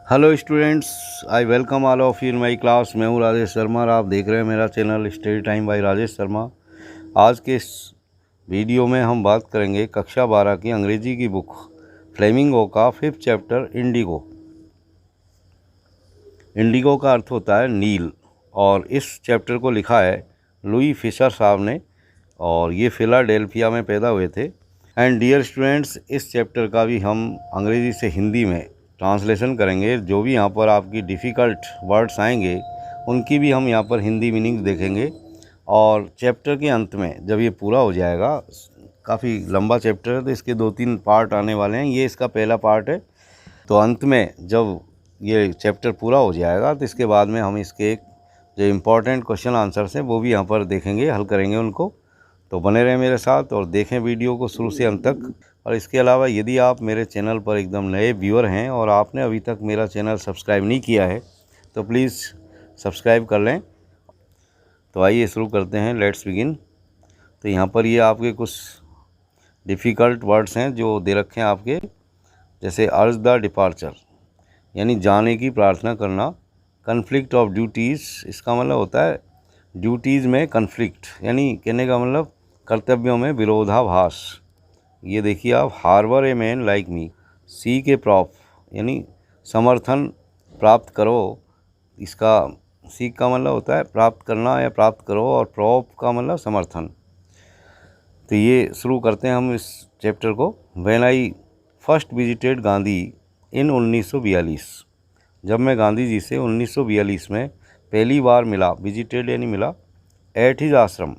Hello students, I welcome all of you in my class. मैं हूँ राजेश शर्मा और आप देख रहे हैं मेरा channel study time by Rajesh Sharma. आज के इस वीडियो में हम बात करेंगे कक्षा 12 की अंग्रेजी की बुक फ्लेमिंगो का 5th चैप्टर इंडिगो। इंडिगो का अर्थ होता है नील और इस चैप्टर को लिखा है लुई फिशर साहब ने और ये फिलाडेल्फिया में पैदा हुए थे। एंड डियर स्टूडेंट्स, इस चैप्टर का भी हम अंग्रेज़ी से हिंदी में ट्रांसलेशन करेंगे। जो भी यहाँ पर आपकी डिफ़िकल्ट वर्ड्स आएंगे उनकी भी हम यहाँ पर हिंदी मीनिंग देखेंगे। और चैप्टर के अंत में जब ये पूरा हो जाएगा, काफ़ी लंबा चैप्टर है तो इसके 2-3 पार्ट आने वाले हैं, ये इसका पहला पार्ट है। तो अंत में जब ये चैप्टर पूरा हो जाएगा तो इसके बाद में हम इसके जो इम्पोर्टेंट क्वेश्चन आंसर्स हैं वो भी यहाँ पर देखेंगे, हल करेंगे उनको। तो बने रहें मेरे साथ और देखें वीडियो को शुरू से अंत तक। और इसके अलावा यदि आप मेरे चैनल पर एकदम नए व्यूअर हैं और आपने अभी तक मेरा चैनल सब्सक्राइब नहीं किया है तो प्लीज़ सब्सक्राइब कर लें। तो आइए शुरू करते हैं, लेट्स बिगिन। तो यहाँ पर ये आपके कुछ डिफ़िकल्ट वर्ड्स हैं जो दे रखे हैं आपके, जैसे अर्ज द डिपार्चर यानी जाने की प्रार्थना करना। कन्फ्लिक्ट ऑफ ड्यूटीज़, इसका मतलब होता है ड्यूटीज़ में कन्फ्लिक्ट, यानी कहने का मतलब कर्तव्यों में विरोधाभास। ये देखिए आप, harbour a man like me, सी के प्रॉप यानी समर्थन प्राप्त करो। इसका सीख का मतलब होता है प्राप्त करना या प्राप्त करो और प्रॉप का मतलब समर्थन। तो ये शुरू करते हैं हम इस चैप्टर को। When I first visited Gandhi in 1942, जब मैं गांधी जी से 1942 में पहली बार मिला, विजिटेड यानी मिला, एट हिज आश्रम,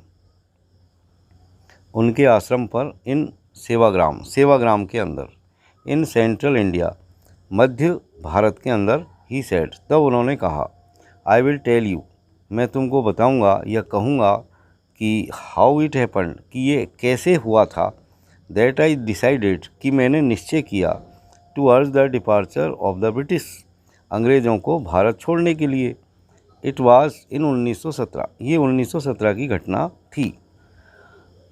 उनके आश्रम पर, इन सेवाग्राम के अंदर, इन सेंट्रल इंडिया, मध्य भारत के अंदर, ही सेड, तब उन्होंने कहा, आई विल टेल यू, मैं तुमको बताऊंगा या कहूँगा कि हाउ इट हैपेंड, कि ये कैसे हुआ था, दैट आई डिसाइडेड, कि मैंने निश्चय किया, to urge the departure of the British, अंग्रेज़ों को भारत छोड़ने के लिए। इट वाज इन 1917, ये 1917 की घटना थी।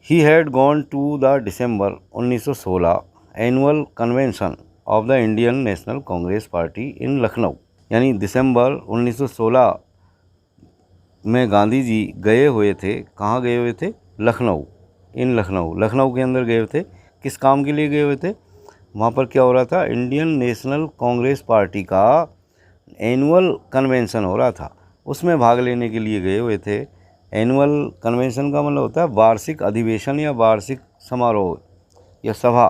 He had gone to the December 1916 annual convention of the Indian National Congress party in Lucknow, यानी दिसंबर 1916 में गांधी जी गए हुए थे। कहाँ गए हुए थे? लखनऊ, इन लखनऊ के अंदर गए थे। किस काम के लिए गए हुए थे? वहाँ पर क्या हो रहा था? इंडियन नेशनल कांग्रेस पार्टी का एनुअल कन्वेंशन हो रहा था, उसमें भाग लेने के लिए गए हुए थे। एनुअल कन्वेंशन का मतलब होता है वार्षिक अधिवेशन या वार्षिक समारोह या सभा।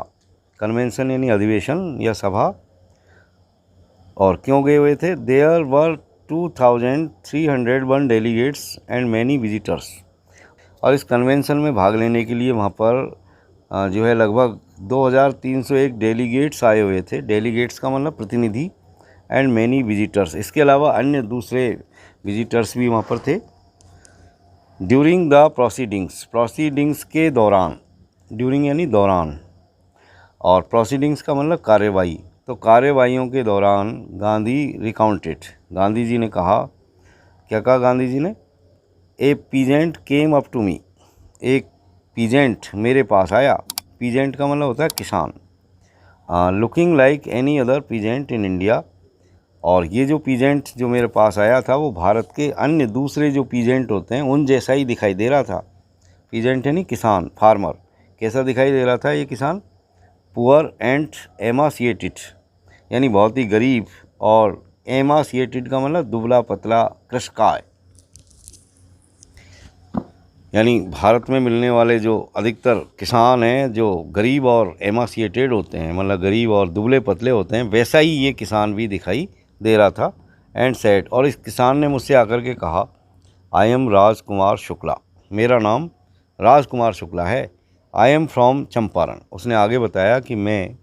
कन्वेंशन यानी अधिवेशन या सभा। और क्यों गए हुए थे? There were 2301 delegates and many visitors. और इस कन्वेंशन में भाग लेने के लिए वहाँ पर जो है लगभग 2301 डेलीगेट्स आए हुए थे। डेलीगेट्स का मतलब प्रतिनिधि, एंड मैनी विजिटर्स, इसके अलावा अन्य दूसरे विजिटर्स भी वहाँ पर थे। ड्यूरिंग द प्रोसीडिंग्स के दौरान, ड्यूरिंग यानी दौरान, और प्रोसीडिंग्स का मतलब कार्यवाही, तो कार्यवाहियों के दौरान गांधी रिकाउंटेड, गांधी जी ने कहा, क्या कहा गांधी जी ने? A peasant came up to me, एक पीजेंट मेरे पास आया। पीजेंट का मतलब होता है किसान। Looking like any other peasant in India, और ये जो पीजेंट जो मेरे पास आया था वो भारत के अन्य दूसरे जो पीजेंट होते हैं उन जैसा ही दिखाई दे रहा था। पीजेंट यानी किसान, फार्मर। कैसा दिखाई दे रहा था ये किसान? पुअर एंड एमासिएटेड, यानी बहुत ही गरीब, और एमासिएटेड का मतलब दुबला पतला, कृशकाय, यानी भारत में मिलने वाले जो अधिकतर किसान हैं जो गरीब और एमासिएटेड होते हैं, मतलब गरीब और दुबले पतले होते हैं, वैसा ही ये किसान भी दिखाई दे रहा था। एंड सेड, और इस किसान ने मुझसे आकर के कहा, आई एम राजकुमार शुक्ला, मेरा नाम राजकुमार शुक्ला है। आई एम फ्रॉम चंपारण, उसने आगे बताया कि मैं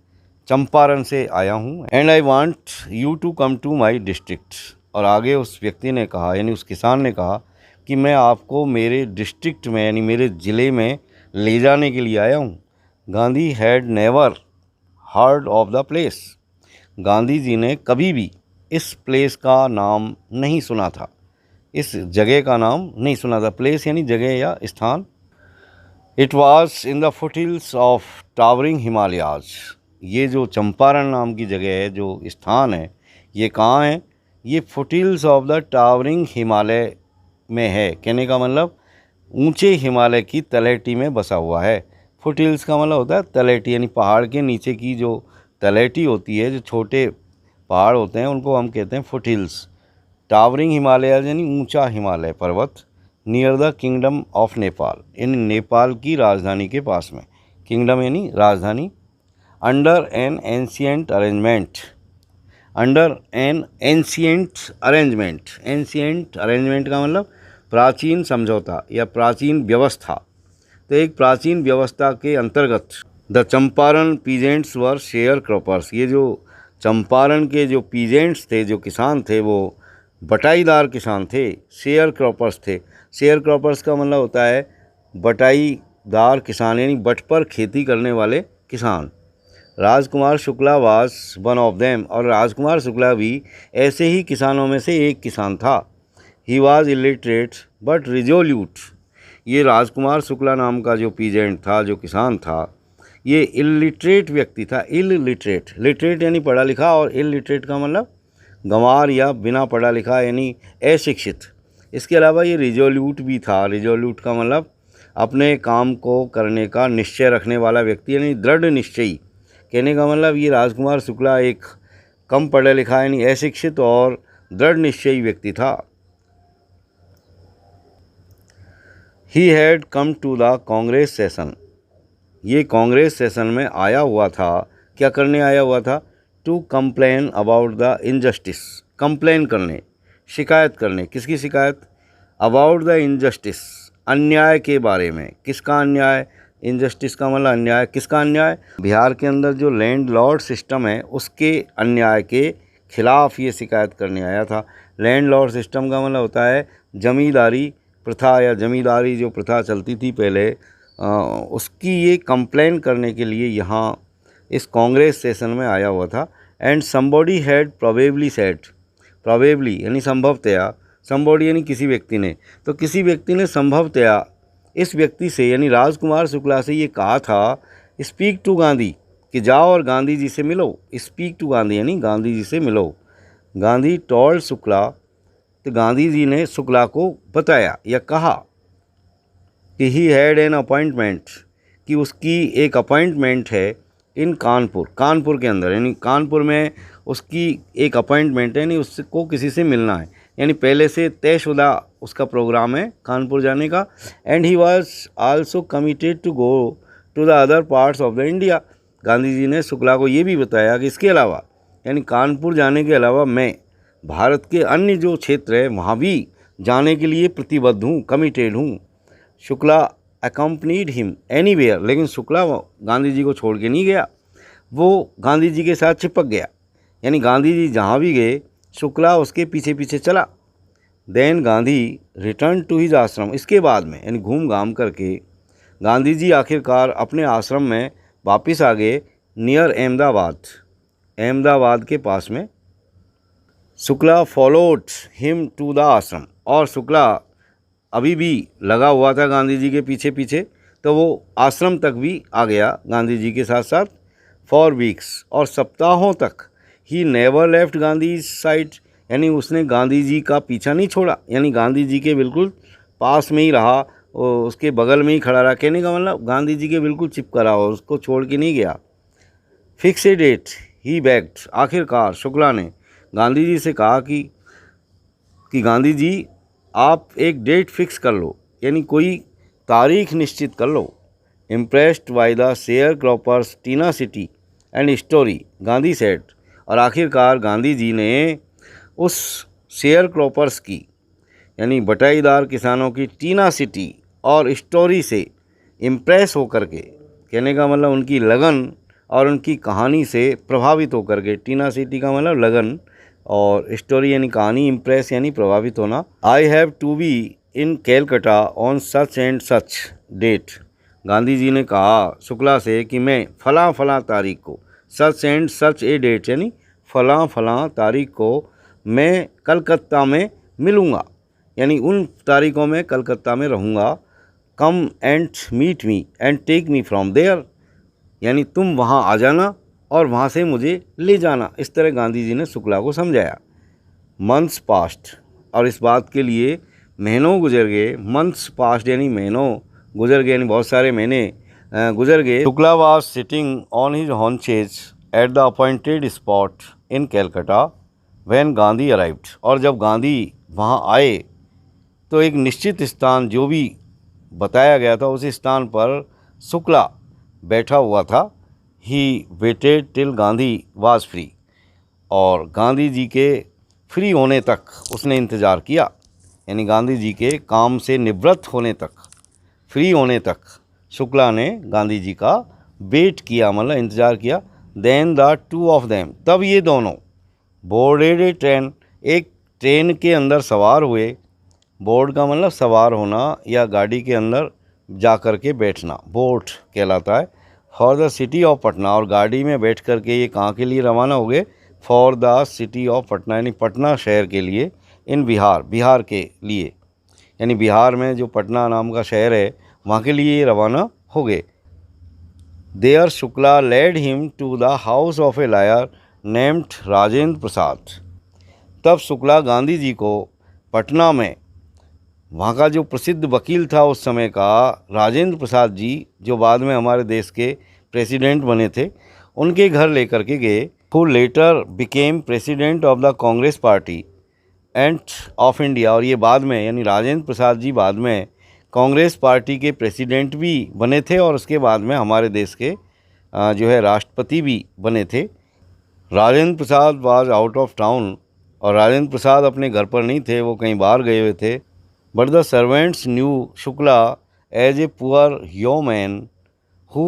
चंपारण से आया हूँ। And I want you to come to my district, और आगे उस व्यक्ति ने कहा, यानी उस किसान ने कहा कि मैं आपको मेरे डिस्ट्रिक्ट में, यानी मेरे ज़िले में ले जाने के लिए आया हूँ। Gandhi had never heard of the place, Gandhi ji ने कभी भी इस प्लेस का नाम नहीं सुना था, इस जगह का नाम नहीं सुना था। प्लेस यानी जगह या स्थान। It was in the foothills of towering Himalayas, ये जो चंपारण नाम की जगह है, जो स्थान है, ये कहाँ है? ये foothills of the towering Himalaya में है। कहने का मतलब ऊंचे हिमालय की तलहटी में बसा हुआ है। फुटहिल्स का मतलब होता है तलहटी, यानी पहाड़ के नीचे की जो तलहटी होती है, जो छोटे पहाड़ होते हैं उनको हम कहते हैं फुटहिल्स। टावरिंग हिमालय यानी ऊंचा हिमालय पर्वत। Near the kingdom of Nepal, इन नेपाल की राजधानी के पास में। किंगडम यानी राजधानी। Under an ancient arrangement, under an ancient arrangement. Ancient arrangement का मतलब प्राचीन समझौता या प्राचीन व्यवस्था। तो एक प्राचीन व्यवस्था के अंतर्गत the Champaran peasants were share croppers, ये जो चंपारण के जो पीजेंट्स थे, जो किसान थे, वो बटाईदार किसान थे, शेयर क्रॉपर्स थे। शेयर क्रॉपर्स का मतलब होता है बटाईदार किसान, यानी बट पर खेती करने वाले किसान। राजकुमार शुक्ला वास वन ऑफ देम, और राजकुमार शुक्ला भी ऐसे ही किसानों में से एक किसान था। He was illiterate but resolute. ये राजकुमार शुक्ला नाम का जो पीजेंट था, जो किसान था, ये इलिटरेट व्यक्ति था। इलिटरेट, लिटरेट यानी पढ़ा लिखा, और इलिटरेट का मतलब गंवार या बिना पढ़ा लिखा यानी अशिक्षित। इसके अलावा ये रिजोल्यूट भी था। रिजोल्यूट का मतलब अपने काम को करने का निश्चय रखने वाला व्यक्ति, यानी दृढ़ निश्चयी। कहने का मतलब ये राजकुमार शुक्ला एक कम पढ़ा लिखा यानी अशिक्षित और दृढ़ निश्चयी व्यक्ति था। He had come to the Congress session, ये कांग्रेस सेशन में आया हुआ था। क्या करने आया हुआ था? To complain about the injustice, complain करने, शिकायत करने। किसकी शिकायत? अबाउट द इनजस्टिस, अन्याय के बारे में। किसका अन्याय? इनजस्टिस का मतलब अन्याय। किसका अन्याय? बिहार के अंदर जो लैंड लॉर्ड सिस्टम है उसके अन्याय के खिलाफ ये शिकायत करने आया था। लैंड लॉर्ड सिस्टम का मतलब होता है जमींदारी प्रथा, या जमींदारी जो प्रथा चलती थी पहले, उसकी ये कंप्लेन करने के लिए यहाँ इस कांग्रेस सेशन में आया हुआ था। And somebody had probably said, probably यानी संभवतया, समबॉडी यानी किसी व्यक्ति ने, तो किसी व्यक्ति ने संभवतया इस व्यक्ति से यानी राजकुमार शुक्ला से ये कहा था, स्पीक टू गांधी, कि जाओ और गांधी जी से मिलो। स्पीक टू गांधी यानी गांधी जी से मिलो। गांधी टोल्ड शुक्ला, तो गांधी जी ने शुक्ला को बताया या कहा कि ही हैड एन अपॉइंटमेंट, कि उसकी एक अपॉइंटमेंट है इन कानपुर, कानपुर के अंदर, यानी कानपुर में उसकी एक अपॉइंटमेंट है, यानी उसको किसी से मिलना है, यानी पहले से तयशुदा उसका प्रोग्राम है कानपुर जाने का। And he was also committed to go to the other parts of the India. Gandhi ji ने शुक्ला को ये भी बताया कि इसके अलावा, यानी कानपुर जाने के अलावा, मैं भारत के अन्य जो क्षेत्र है वहाँ भी जाने के लिए प्रतिबद्ध हूँ, कमिटेड हूँ। शुक्ला अकम्पनीड हिम एनीवेयर, लेकिन शुक्ला गांधी जी को छोड़ के नहीं गया, वो गांधी जी के साथ चिपक गया, यानी गांधी जी जहाँ भी गए शुक्ला उसके पीछे पीछे चला। Then Gandhi return to his ashram, इसके बाद में यानी घूम घाम करके गांधी जी आखिरकार अपने आश्रम में वापस आ गए। नियर अहमदाबाद, अहमदाबाद के पास में। Shukla followed him to the ashram, और शुक्ला अभी भी लगा हुआ था गांधी जी के पीछे पीछे, तो वो आश्रम तक भी आ गया गांधी जी के साथ साथ। फॉर वीक्स, और सप्ताहों तक। He never left Gandhi side, यानी उसने गांधी जी का पीछा नहीं छोड़ा, यानी गांधी जी के बिल्कुल पास में ही रहा, उसके बगल में ही खड़ा रहा। कहने का मतलब गांधी जी के बिल्कुल चिपका रहा और उसको छोड़ के नहीं गया। Fix a date he begged, आखिरकार शुक्ला ने गांधी जी से कहा कि गांधी जी आप एक डेट फिक्स कर लो, यानी कोई तारीख निश्चित कर लो। Impressed by the sharecroppers tenacity and story, Gandhi said, और आखिरकार गांधी जी ने उस शेयर क्रॉपर्स की यानी बटाईदार किसानों की टीनासिटी और स्टोरी से इम्प्रेस होकर के, कहने का मतलब उनकी लगन और उनकी कहानी से प्रभावित होकर के। टीनासिटी का मतलब लगन, और स्टोरी यानी कहानी, इम्प्रेस यानी प्रभावित होना। I have to be in Calcutta on such and such date, Gandhi ji ने कहा शुक्ला से कि मैं फ़लाँ फ़लाँ तारीख को, सच एंड सच ए डेट यानी फ़लाँ फ़लाँ तारीख को मैं कलकत्ता में मिलूँगा, यानी उन तारीखों में कलकत्ता में रहूँगा। Come and meet me and take me from there, यानी तुम वहाँ आ जाना और वहाँ से मुझे ले जाना। इस तरह गांधी जी ने शुक्ला को समझाया। मंथ्स पास्ट, और इस बात के लिए महीनों गुजर गए। मंथ्स पास्ट यानी महीनों गुजर गए, यानी बहुत सारे महीने गुजर गए। Shukla was sitting on his haunches at the appointed spot in Calcutta when Gandhi arrived. और जब गांधी वहाँ आए तो एक निश्चित स्थान जो भी बताया गया था उस स्थान पर शुक्ला बैठा हुआ था। He waited till Gandhi was free, और गांधी जी के फ्री होने तक उसने इंतज़ार किया, यानी गांधी जी के काम से निवृत्त होने तक, फ्री होने तक शुक्ला ने गांधी जी का वेट किया, मतलब इंतज़ार किया। Then the two of them, तब ये दोनों बोर्डेड ए ट्रेन, एक ट्रेन के अंदर सवार हुए। बोर्ड का मतलब सवार होना या गाड़ी के अंदर जा कर के बैठना, बोर्ड कहलाता है। For the city of Patna, और गाड़ी में बैठ कर के ये कहाँ के लिए रवाना हो गए? For the city of Patna, यानी पटना शहर के लिए। इन बिहार, बिहार के लिए, यानी बिहार में जो पटना नाम का शहर है वहाँ के लिए रवाना हो गए। There Shukla led him to the house of a lawyer named Rajendra Prasad. तब शुक्ला गांधी जी को पटना में वहाँ का जो प्रसिद्ध वकील था उस समय का, राजेंद्र प्रसाद जी, जो बाद में हमारे देश के प्रेसिडेंट बने थे, उनके घर लेकर के गए। Who letter became president of the Congress party end of India, और ये बाद में, यानी राजेंद्र प्रसाद जी बाद में कांग्रेस पार्टी के प्रेसिडेंट भी बने थे और उसके बाद में हमारे देश के जो है राष्ट्रपति भी बने थे। Rajendra Prasad was out of town, और राजेंद्र प्रसाद अपने घर पर नहीं थे, वो कहीं बाहर गए हुए थे। But the servants knew Shukla as a poor yeoman who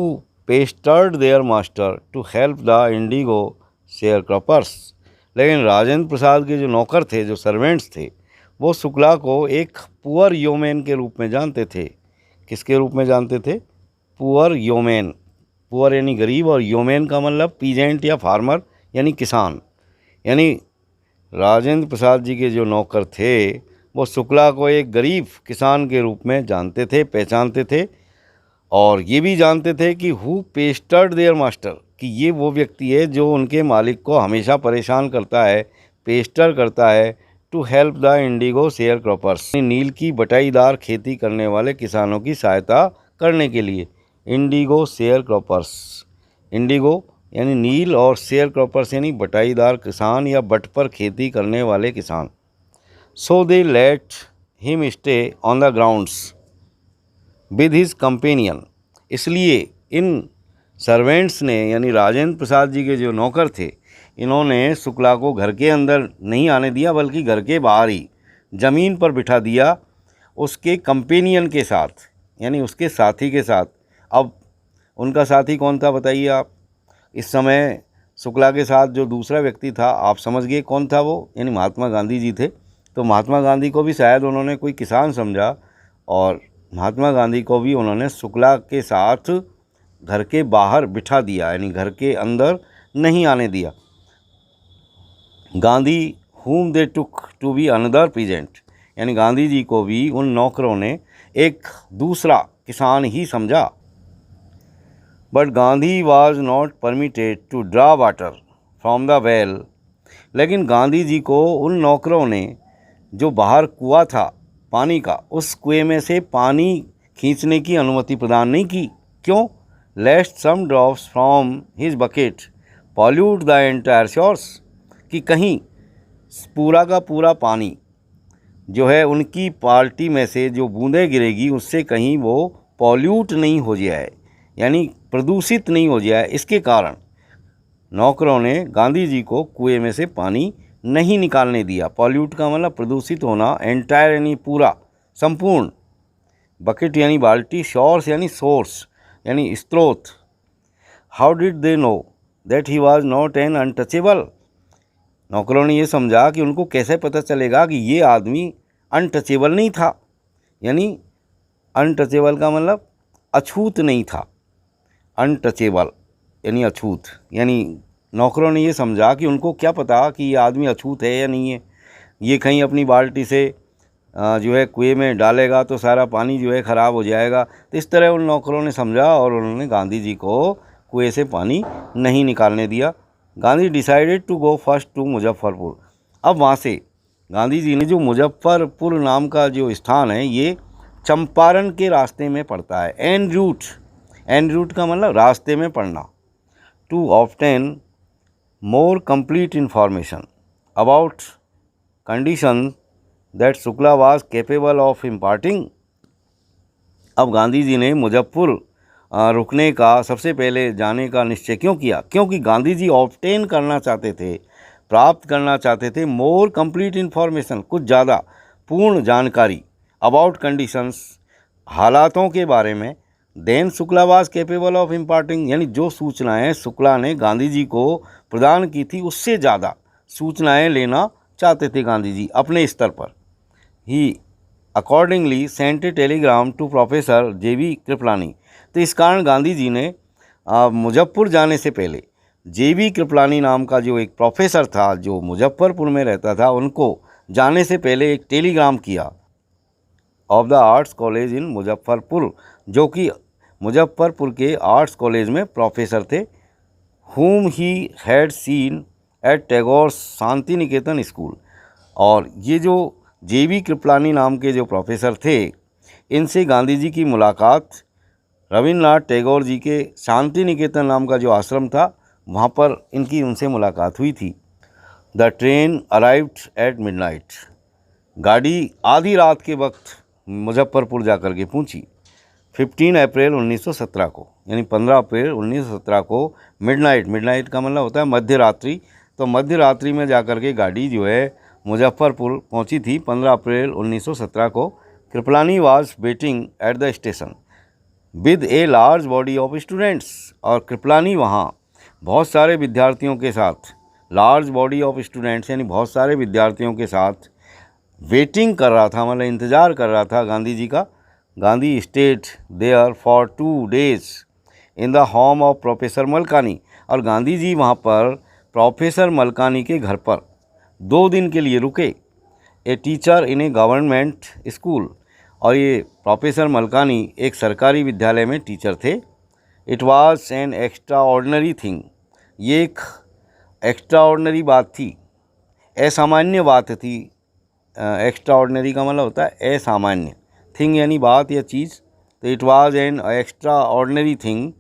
pestered their master to help the indigo sharecroppers। लेकिन राजेंद्र प्रसाद के जो नौकर थे, जो सर्वेंट्स थे, वो शुक्ला को एक पुअर योमैन के रूप में जानते थे। किसके रूप में जानते थे? पुअर योमैन। पुअर यानी गरीब, और योमैन का मतलब पीजेंट या फार्मर यानी किसान। यानी राजेंद्र प्रसाद जी के जो नौकर थे वो शुक्ला को एक गरीब किसान के रूप में जानते थे, पहचानते थे, और ये भी जानते थे कि हु पेस्टर्ड देयर मास्टर, कि ये वो व्यक्ति है जो उनके मालिक को हमेशा परेशान करता है, पेस्टर करता है। To help the indigo sharecroppers, नील की बटाईदार खेती करने वाले किसानों की सहायता करने के लिए। इंडिगो शेयर क्रॉपर्स, इंडिगो यानी नील, और शेयर क्रॉपर्स यानी बटाईदार किसान या बट पर खेती करने वाले किसान। So they let him stay on the grounds with his companion, इसलिए इन सर्वेंट्स ने, यानी राजेंद्र प्रसाद जी के जो नौकर थे, इन्होंने शुक्ला को घर के अंदर नहीं आने दिया, बल्कि घर के बाहर ही ज़मीन पर बिठा दिया उसके कंपेनियन के साथ, यानी उसके साथी के साथ। अब उनका साथी कौन था बताइए आप? इस समय शुक्ला के साथ जो दूसरा व्यक्ति था, आप समझ गए कौन था वो, यानी महात्मा गांधी जी थे। तो महात्मा गांधी को भी शायद उन्होंने कोई किसान समझा, और महात्मा गांधी को भी उन्होंने शुक्ला के साथ घर के बाहर बिठा दिया, यानी घर के अंदर नहीं आने दिया। Gandhi whom they took to be another peasant, यानी गांधी जी को भी उन नौकरों ने एक दूसरा किसान ही समझा। But Gandhi was not permitted to draw water from the well, लेकिन गांधी जी को उन नौकरों ने जो बाहर कुआं था पानी का, उस कुएं में से पानी खींचने की अनुमति प्रदान नहीं की। क्यों? Lest some drops from his bucket pollute the entire source, कि कहीं पूरा का पूरा पानी जो है उनकी पार्टी में से जो बूंदें गिरेगी उससे कहीं वो पॉल्यूट नहीं हो जाए, यानी प्रदूषित नहीं हो जाए। इसके कारण नौकरों ने गांधी जी को कुएं में से पानी नहीं निकालने दिया। पॉल्यूट का मतलब प्रदूषित होना, एंटायर यानी पूरा, संपूर्ण, बकेट यानी बाल्टी, शोर्स यानी सोर्स यानी स्रोत। How did they know that he was not an untouchable, नौकरों ने ये समझा कि उनको कैसे पता चलेगा कि ये आदमी अनटचेबल नहीं था, यानी अनटचेबल का मतलब अछूत नहीं था, अनटचेबल यानी अछूत, यानी नौकरों ने ये समझा कि उनको क्या पता कि ये आदमी अछूत है या नहीं है, ये कहीं अपनी बाल्टी से जो है कुएं में डालेगा तो सारा पानी जो है ख़राब हो जाएगा। तो इस तरह उन नौकरों ने समझा और उन्होंने गांधी जी को कुएं से पानी नहीं निकालने दिया। Gandhi decided to go first to Muzaffarpur. अब वहाँ से गांधी जी ने जो मुजफ्फरपुर नाम का जो स्थान है ये चंपारण के रास्ते में पड़ता है। एन रूट का मतलब रास्ते में पड़ना। To obtain more complete information about condition that Shukla was capable of imparting. अब गांधी जी ने मुजफ्फर रुकने का सबसे पहले जाने का निश्चय क्यों किया? क्योंकि गांधी जी ऑब्टेन करना चाहते थे, प्राप्त करना चाहते थे मोर कंप्लीट इन्फॉर्मेशन, कुछ ज़्यादा पूर्ण जानकारी, अबाउट कंडीशंस, हालातों के बारे में, then Shukla was capable of imparting, यानी जो सूचनाएं शुक्ला ने गांधी जी को प्रदान की थी उससे ज़्यादा सूचनाएं लेना चाहते थे गांधी जी अपने स्तर पर। He accordingly sent a telegram to professor JB Kripalani. तो इस कारण गांधी जी ने मुजफ्फर जाने से पहले JB कृपलानी नाम का जो एक प्रोफेसर था जो मुजफ्फरपुर में रहता था, उनको जाने से पहले एक टेलीग्राम किया of the arts college in Muzaffarpur, जो कि मुजफ्फरपुर के आर्ट्स कॉलेज में प्रोफेसर थे, whom he had seen at Tagore Shanti Niketan school. और ये जो JB कृपलानी नाम के जो प्रोफेसर थे, इनसे गांधी जी की मुलाकात रविन्द्रनाथ टैगोर जी के शांति निकेतन नाम का जो आश्रम था वहाँ पर इनकी उनसे मुलाकात हुई थी। The train arrived at midnight. गाड़ी आधी रात के वक्त मुजफ्फरपुर जाकर के पहुँची। 15 अप्रैल 1917 को, यानी 15 अप्रैल 1917 को मिडनाइट का मतलब होता है मध्य रात्रि। तो मध्य रात्रि में जाकर के गाड़ी जो है मुजफ्फरपुर पहुंची थी 15 अप्रैल 1917 को। Kripalani was waiting at the station with a large body of students. और कृपलानी वहाँ बहुत सारे विद्यार्थियों के साथ, लार्ज बॉडी ऑफ स्टूडेंट्स यानी बहुत सारे विद्यार्थियों के साथ वेटिंग कर रहा था, मतलब इंतज़ार कर रहा था गांधी जी का। Gandhi stayed there for 2 days in the home of professor Malkani. और गांधी जी वहाँ पर प्रोफेसर मलकानी के घर पर 2 दिन के लिए रुके। A teacher in A government school. और ये प्रोफेसर मलकानी एक सरकारी विद्यालय में टीचर थे। It was an extra ordinary thing. ये एक एक्स्ट्रा ऑर्डनरी बात थी, असामान्य बात थी। एक्स्ट्रा ऑर्डनरी का मतलब होता है असामान्य, थिंग यानी बात या चीज़। तो it was an extra ordinary thing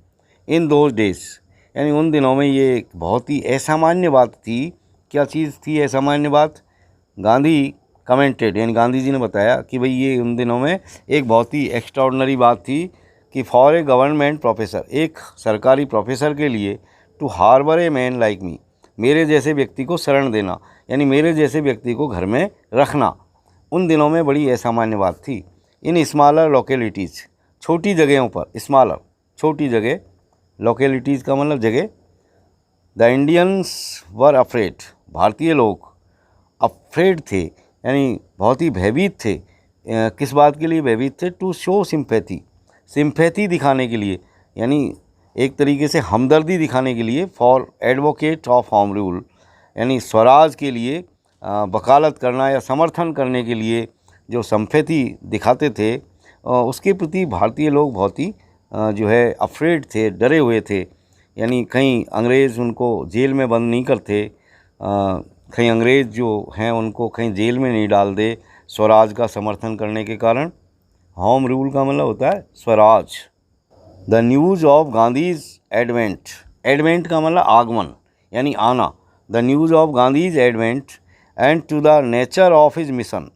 in those days, यानी उन दिनों में ये एक बहुत ही असामान्य बात थी। क्या चीज़ थी असामान्य बात? गांधी कमेंटेड, यानी गांधी जी ने बताया कि भाई ये उन दिनों में एक बहुत ही एक्स्ट्रा ऑर्डनरी बात थी कि फॉर ए गवर्नमेंट प्रोफेसर, एक सरकारी प्रोफेसर के लिए, to harbour a man like me, मेरे जैसे व्यक्ति को शरण देना, यानी मेरे जैसे व्यक्ति को घर में रखना, उन दिनों में बड़ी असामान्य बात थी। इन स्मॉलर लोकेलिटीज़, छोटी जगहों पर, स्मॉलर छोटी जगह, लोकेलिटीज़ का मतलब जगह। द इंडियंस वर अफ्रेड, भारतीय लोग अफ्रेड थे, यानी बहुत ही भयभीत थे। किस बात के लिए भयभीत थे? टू शो सिम्पैथी दिखाने के लिए, यानी एक तरीके से हमदर्दी दिखाने के लिए। For advocate of home rule, यानी स्वराज के लिए वकालत करना या समर्थन करने के लिए जो सिम्पैथी दिखाते थे, उसके प्रति भारतीय लोग बहुत ही जो है अफ्रेड थे, डरे हुए थे। यानी कहीं अंग्रेज़ उनको जेल में बंद नहीं करते, कहीं अंग्रेज़ जो हैं उनको कहीं जेल में नहीं डाल दे स्वराज का समर्थन करने के कारण। होम रूल का मतलब होता है Swaraj. The news of Gandhi's advent, advent का मतलब आगमन यानी आना। The news of Gandhi's advent and to the nature of his mission,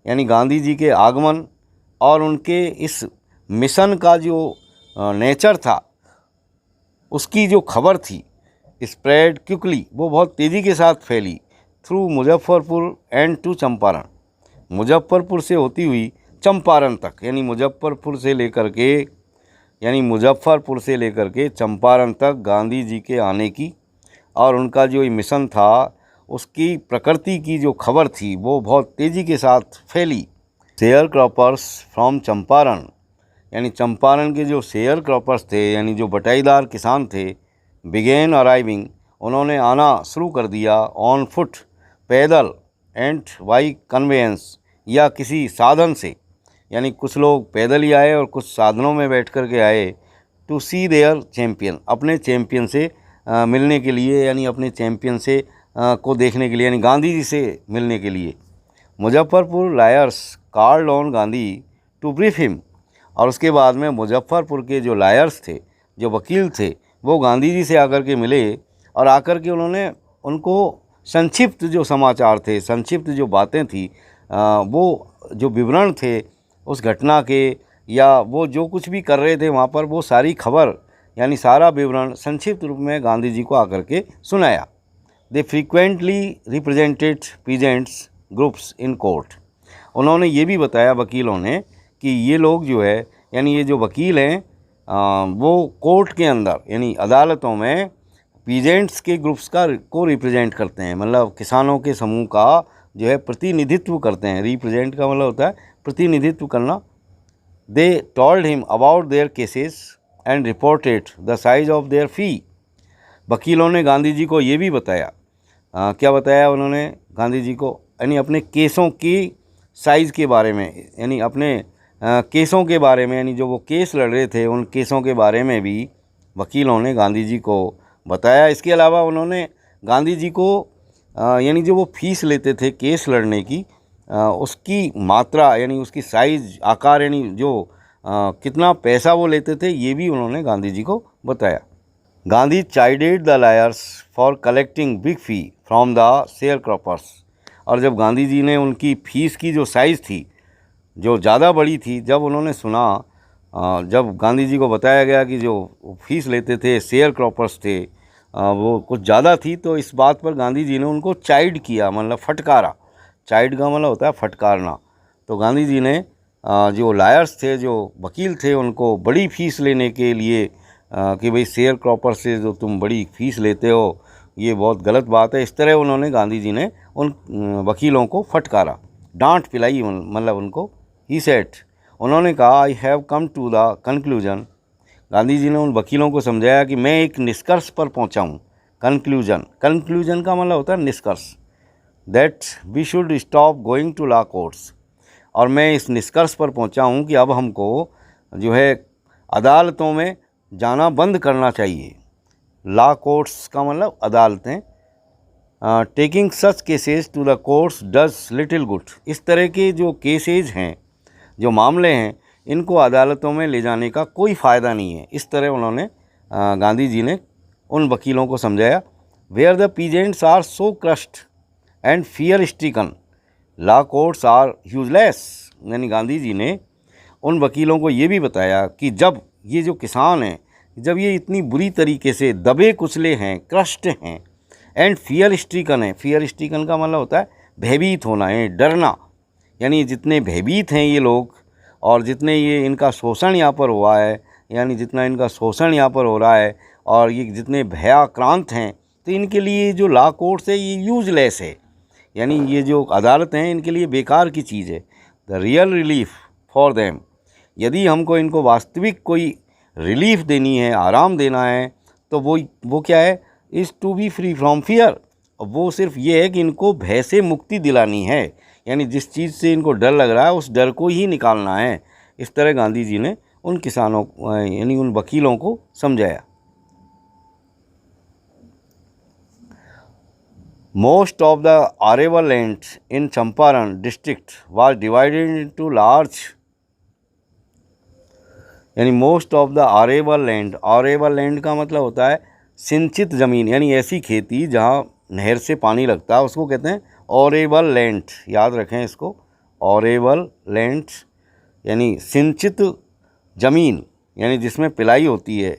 यानी गांधी जी के आगमन और उनके इस मिशन का जो नेचर था, उसकी जो खबर थी, स्प्रेड क्विकली, वो बहुत तेज़ी के साथ फैली। Through Muzaffarpur and to Champaran, Muzaffarpur से होती हुई चंपारण तक, यानी मुजफ्फरपुर से लेकर के चंपारण तक गांधी जी के आने की और उनका जो मिशन था उसकी प्रकृति की जो खबर थी वो बहुत तेज़ी के साथ फैली। शेयर क्रॉपर्स फ्रॉम चंपारण, यानी चंपारण के जो शेयर क्रॉपर्स थे, यानी जो बटाईदार किसान थे, बिगेन अराइविंग, उन्होंने आना शुरू कर दिया। ऑन फुट, पैदल, एंड बाई कन्वेंस, या किसी साधन से, यानी कुछ लोग पैदल ही आए और कुछ साधनों में बैठ कर के आए। टू सी देयर चैम्पियन, अपने चैम्पियन से मिलने के लिए, यानी अपने चैम्पियन से को देखने के लिए, यानी गांधी जी से मिलने के लिए। Muzaffarpur lawyers called on Gandhi to brief him, और उसके बाद में मुजफ्फरपुर के जो लायर्स थे, जो वकील थे, वो गांधी जी से आकर के मिले और आकर के उन्होंने उनको संक्षिप्त जो समाचार थे, संक्षिप्त जो बातें थी, वो जो विवरण थे उस घटना के, या वो जो कुछ भी कर रहे थे वहाँ पर, वो सारी खबर यानी सारा विवरण संक्षिप्त रूप में गांधी जी को आकर के सुनाया। They frequently represented peasants groups in court, उन्होंने ये भी बताया वकीलों ने कि ये लोग जो है, यानी ये जो वकील हैं वो कोर्ट के अंदर यानी अदालतों में पीजेंट्स के ग्रुप्स को रिप्रेजेंट करते हैं, मतलब किसानों के समूह का जो है प्रतिनिधित्व करते हैं। रिप्रेजेंट का मतलब होता है प्रतिनिधित्व करना। They told him about their cases and reported the size of their fee, वकीलों ने गांधी जी को ये भी बताया, क्या बताया उन्होंने गांधी जी को, यानी अपने केसों की साइज़ के बारे में, यानी अपने केसों के बारे में, यानी जो वो केस लड़ रहे थे उन केसों के बारे में भी वकीलों ने गांधी जी को बताया। इसके अलावा उन्होंने गांधी जी को यानी जो वो फीस लेते थे केस लड़ने की, उसकी मात्रा यानी उसकी साइज़, आकार, यानी जो कितना पैसा वो लेते थे, ये भी उन्होंने गांधी जी को बताया। Gandhi chided the lawyers for collecting big fee from the sharecroppers, और जब गांधी जी ने उनकी फ़ीस की जो साइज़ थी, जो ज़्यादा बड़ी थी, जब उन्होंने सुना, जब गांधी जी को बताया गया कि जो फीस लेते थे शेयर क्रॉपर्स थे वो कुछ ज़्यादा थी, तो इस बात पर गांधी जी ने उनको चाइड किया, मतलब फटकारा। चाइड का मतलब होता है फटकारना। तो गांधी जी ने जो लायर्स थे, जो वकील थे, उनको बड़ी फ़ीस लेने के लिए कि भाई शेयर क्रॉपर से जो तुम बड़ी फ़ीस लेते हो ये बहुत गलत बात है, इस तरह उन्होंने गांधी जी ने उन वकीलों को फटकारा, डांट पिलाई, मतलब उनको। ही सेड, उन्होंने कहा, I have come to the conclusion, Gandhi ji ने उन वकीलों को समझाया कि मैं एक निष्कर्ष पर पहुंचा हूं। कंक्लूजन, कंक्लूजन का मतलब होता है निष्कर्ष। That we should stop going to law courts, और मैं इस निष्कर्ष पर पहुंचा हूं कि अब हमको जो है अदालतों में जाना बंद करना चाहिए। लॉ कोर्ट्स का मतलब अदालतें। Taking such cases to the courts does little good, इस तरह के जो केसेज हैं, जो मामले हैं, इनको अदालतों में ले जाने का कोई फ़ायदा नहीं है। इस तरह उन्होंने गांधी जी ने उन वकीलों को समझाया। Where the peasants are so crushed and fear stricken law courts are useless, यानी गांधी जी ने उन वकीलों को ये भी बताया कि जब ये जो किसान हैं, जब ये इतनी बुरी तरीके से दबे कुचले हैं, क्रश्ड हैं, एंड फियर स्ट्रिकन है, फियर स्ट्रिकन का मतलब होता है भयभीत होना है, डरना, यानी जितने भयभीत हैं ये लोग और जितने ये इनका शोषण यहाँ पर हुआ है, यानी जितना इनका शोषण यहाँ पर हो रहा है और ये जितने भयाक्रांत हैं, तो इनके लिए जो लॉ कोर्ट्स है ये यूजलेस है, यानी ये जो अदालत हैं इनके लिए बेकार की चीज़ है। The real relief for them, यदि हमको इनको वास्तविक कोई रिलीफ देनी है, आराम देना है, तो वो क्या है, is to be free from fear, वो सिर्फ ये है कि इनको भय से मुक्ति दिलानी है, यानी जिस चीज़ से इनको डर लग रहा है उस डर को ही निकालना है। इस तरह गांधी जी ने उन किसानों यानी उन वकीलों को समझाया। Most of the आरेवल land in Champaran district was divided into large, यानी most of the आरेवल land, आरेवल land का मतलब होता है सिंचित ज़मीन, यानी ऐसी खेती जहाँ नहर से पानी लगता है उसको कहते हैं ऑरेबल लैंड, याद रखें इसको। ऑरेबल लैंड यानी सिंचित ज़मीन, यानी जिसमें पिलाई होती है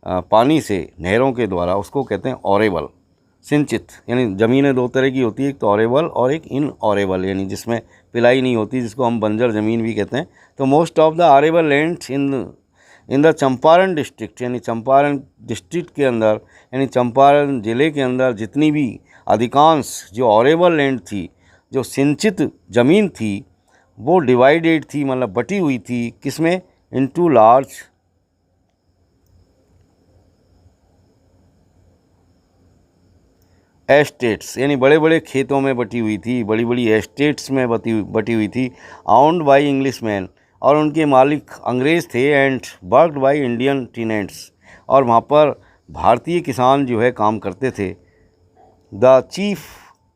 पानी से नहरों के द्वारा, उसको कहते हैं ऑरेबल। सिंचित यानी ज़मीनें दो तरह की होती है, एक तो ऑरेबल और एक इन ऑरेबल, यानी जिसमें पिलाई नहीं होती, जिसको हम बंजर ज़मीन भी कहते हैं। तो most of the arable lands in the Champaran district, यानी चंपारण डिस्ट्रिक्ट के अंदर, यानी चंपारण ज़िले के अंदर जितनी भी अधिकांश जो ऑरेबल लैंड थी, जो सिंचित ज़मीन थी, वो डिवाइडेड थी, मतलब बटी हुई थी, किसमें, इनटू लार्ज एस्टेट्स, यानी बड़े बड़े खेतों में बटी हुई थी, बड़ी बड़ी एस्टेट्स में बटी हुई थी, आउंड बाई इंग्लिश मैन, और उनके मालिक अंग्रेज़ थे and worked by Indian tenants, और वहाँ पर भारतीय किसान जो है काम करते थे। The chief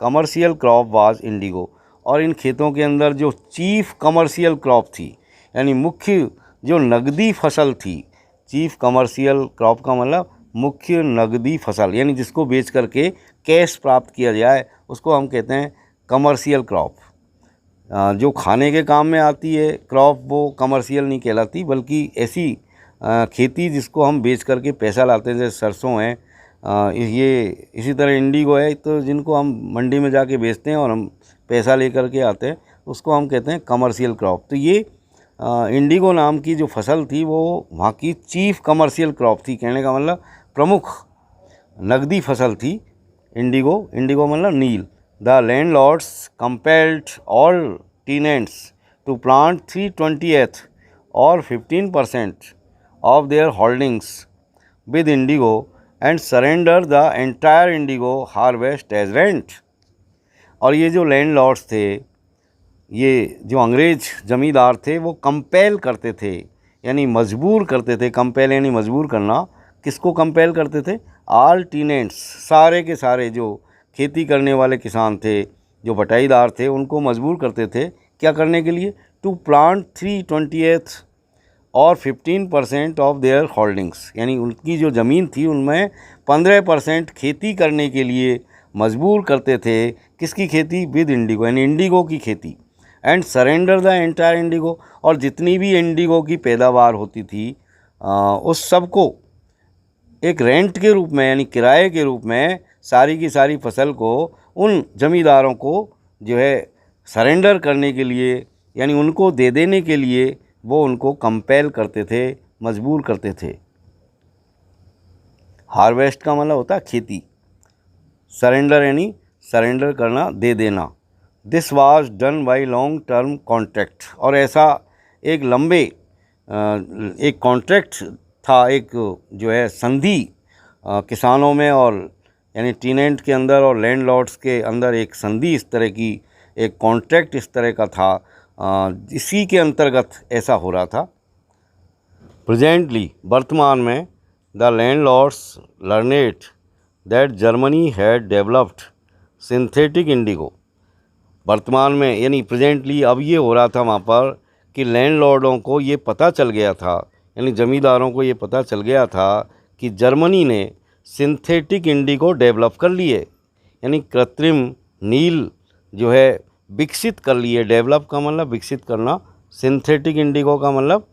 commercial crop was Indigo, और इन खेतों के अंदर जो चीफ कमर्शियल क्रॉप थी यानी मुख्य जो नगदी फसल थी, चीफ कमर्शियल क्रॉप का मतलब मुख्य नगदी फसल, यानी जिसको बेच करके कैश प्राप्त किया जाए उसको हम कहते हैं कमर्शियल क्रॉप। जो खाने के काम में आती है क्रॉप वो कमर्शियल नहीं कहलाती, बल्कि ऐसी खेती जिसको हम बेच करके पैसा लाते हैं, जैसे सरसों है, ये इसी तरह इंडिगो है, तो जिनको हम मंडी में जाके बेचते हैं और हम पैसा लेकर के आते हैं उसको हम कहते हैं कमर्शियल क्रॉप। तो ये इंडिगो नाम की जो फसल थी वो वहाँ की चीफ कमर्शियल क्रॉप थी, कहने का मतलब प्रमुख नगदी फसल थी इंडिगो। इंडिगो मतलब नील। The landlords compelled all tenants to plant 3/20 और 15% of their holdings with indigo and surrender the entire indigo harvest as rent। और ये जो लैंडलॉर्ड्स थे, ये जो अंग्रेज ज़मींदार थे, वो कंपेल करते थे यानी मजबूर करते थे। कंपेल यानी मजबूर करना। किसको कंपेल करते थे? ऑल टीनेंट्स, सारे के सारे जो खेती करने वाले किसान थे, जो बटाईदार थे, उनको मजबूर करते थे क्या करने के लिए? टू प्लांट 3/20 और 15% ऑफ देयर होल्डिंग्स, यानी उनकी जो ज़मीन थी उनमें 15% खेती करने के लिए मजबूर करते थे। किसकी खेती? विद इंडिगो, यानी इंडिगो की खेती। And surrender the entire Indigo, और जितनी भी इंडिगो की पैदावार होती थी उस सब को एक रेंट के रूप में यानी किराए के रूप में सारी की सारी फसल को उन ज़मींदारों को जो है सरेंडर करने के लिए यानी उनको दे देने के लिए वो उनको कंपेल करते थे, मजबूर करते थे। हार्वेस्ट का मतलब होता है खेती, सरेंडर यानी सरेंडर करना, दे देना। This was done by long term contract, और ऐसा एक लंबे एक कॉन्ट्रैक्ट था, एक जो है संधि किसानों में और यानी टीनेंट के अंदर और लैंडलॉर्ड्स के अंदर एक संधि, इस तरह की एक कॉन्ट्रैक्ट इस तरह का था, इसी के अंतर्गत ऐसा हो रहा था। प्रेजेंटली, वर्तमान में, the landlords learned that Germany had developed synthetic Indigo. वर्तमान में यानी प्रेजेंटली अब ये हो रहा था वहाँ पर कि लैंडलॉर्डों को ये पता चल गया था, यानी ज़मींदारों को ये पता चल गया था कि जर्मनी ने सिंथेटिक इंडिगो डेवलप कर लिए, यानी कृत्रिम नील जो है विकसित कर लिए। डेवलप का मतलब विकसित करना, सिंथेटिक इंडिगो का मतलब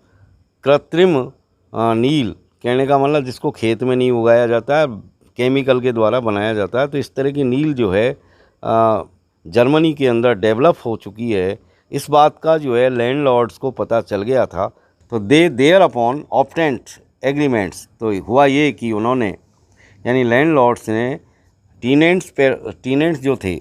कृत्रिम नील, कहने का मतलब जिसको खेत में नहीं उगाया जाता है, केमिकल के द्वारा बनाया जाता है। तो इस तरह की नील जो है जर्मनी के अंदर डेवलप हो चुकी है, इस बात का जो है लैंडलॉर्ड्स को पता चल गया था। तो दे देयर अपॉन ऑब्टेंड एग्रीमेंट्स, तो हुआ ये कि उन्होंने यानी लैंडलॉर्ड्स ने टीनेंट्स जो थे,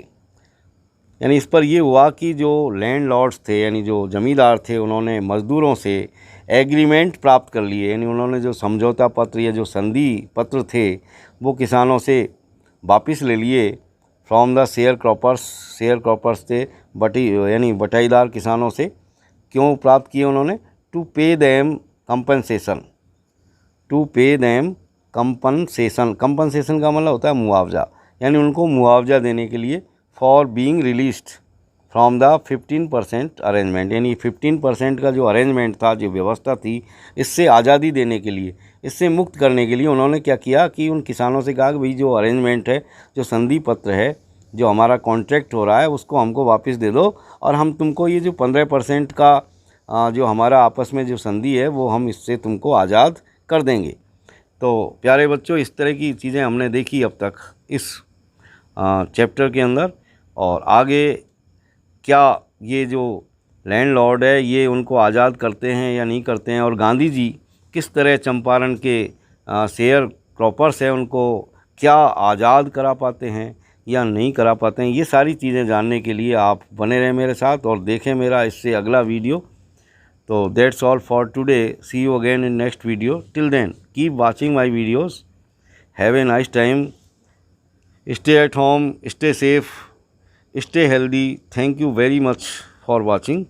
यानी इस पर ये हुआ कि जो लैंडलॉर्ड्स थे यानी जो ज़मींदार थे, उन्होंने मज़दूरों से एग्रीमेंट प्राप्त कर लिए, यानी उन्होंने जो समझौता पत्र या जो संधि पत्र थे वो किसानों से वापस ले लिए। फ्रॉम द शेयर क्रॉपर्स थे यानी बटाईदार किसानों से। क्यों प्राप्त किए उन्होंने? To pay them compensation, compensation का मतलब होता है मुआवजा, यानी उनको मुआवजा देने के लिए। For being released from the 15% arrangement, यानी 15% का जो अरेंजमेंट था, जो व्यवस्था थी, इससे आज़ादी देने के लिए, इससे मुक्त करने के लिए उन्होंने क्या किया कि उन किसानों से कहा कि भाई जो अरेंजमेंट है, जो संधि पत्र है, जो हमारा कॉन्ट्रैक्ट हो रहा है, उसको हमको वापस दे दो और हम तुमको ये जो 15% का जो हमारा आपस में जो संधि है वो हम इससे तुमको आज़ाद कर देंगे। तो प्यारे बच्चों, इस तरह की चीज़ें हमने देखी अब तक इस चैप्टर के अंदर। और आगे क्या ये जो लैंडलॉर्ड है ये उनको आज़ाद करते हैं या नहीं करते हैं, और गांधी जी किस तरह चंपारण के शेयर क्रॉपर्स हैं उनको क्या आज़ाद करा पाते हैं या नहीं करा पाते हैं, ये सारी चीज़ें जानने के लिए आप बने रहें मेरे साथ और देखें मेरा इससे अगला वीडियो। तो that's all for today, see you again in next video. Till then keep watching my videos, have a nice time, stay at home, stay safe, stay healthy. Thank you very much for watching.